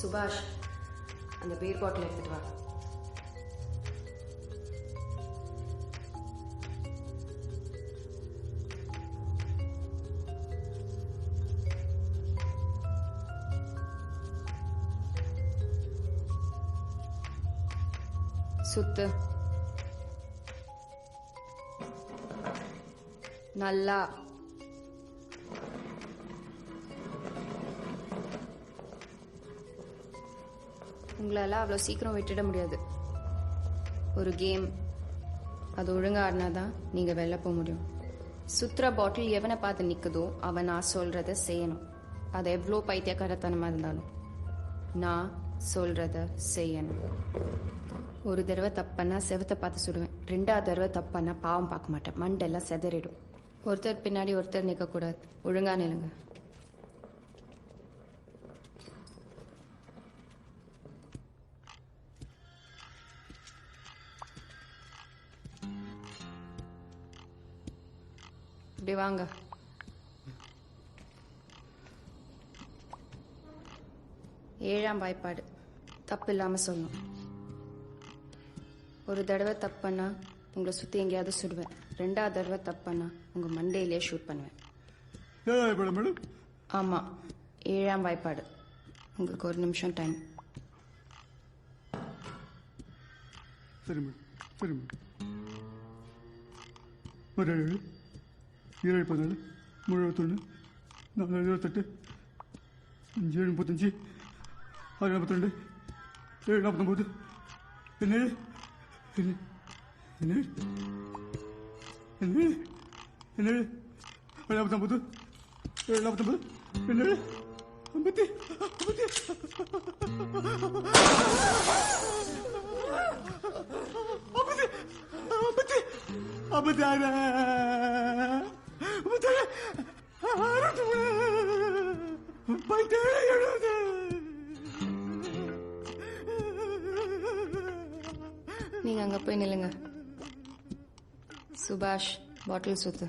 சுபாஷ், அந்த beer bottle எடுத்துட்டு வா. சுத்து நல்லா. உங்களால் அவ்வளோ சீக்கிரம் விட்டுட முடியாது. ஒரு கேம், அது ஒழுங்காக ஆடினாதான் நீங்கள் வெளில போக முடியும். சுத்துற பாட்டில் எவனை பார்த்து நிற்குதோ அவன் நான் சொல்கிறத செய்யணும். அது எவ்வளோ பைத்தியக்காரத்தனமாக இருந்தாலும் நான் சொல்கிறத செய்யணும். ஒரு தடவை தப்புன்னா செவத்தை பார்த்து சுடுவேன். 2வது தடவை தப்புன்னா பாவம் பார்க்க மாட்டேன். மண்டெல்லாம் செதறிடும். ஒருத்தர் பின்னாடி ஒருத்தர் நிற்கக்கூடாது. ஒழுங்கா நில்லுங்க. இப்படி வாங்க. ஏழாம் வாய்ப்பாடு, தப்பு இல்லாமல் சொல்லணும். ஒரு தடவை தப்புன்னா உங்களை சுற்றி எங்கேயாவது சுடுவேன். 2வது தடவை தப்புன்னா உங்கள் மண்டையிலே ஷூட் பண்ணுவேன். ஆமாம், 7ஆம் வாய்ப்பாடு. உங்களுக்கு 1 நிமிஷம் டைம். சரி மேடம், சரி மேடம். 17 7 14 3 21 4 28 5 7 35 6 42 7 49 என்ன என்ன என்ன என்ன என்ன 49 7 49 என்ன 50 நீங்க அங்க போய் நில்லுங்க. சுபாஷ், பாட்டில் சுத்து.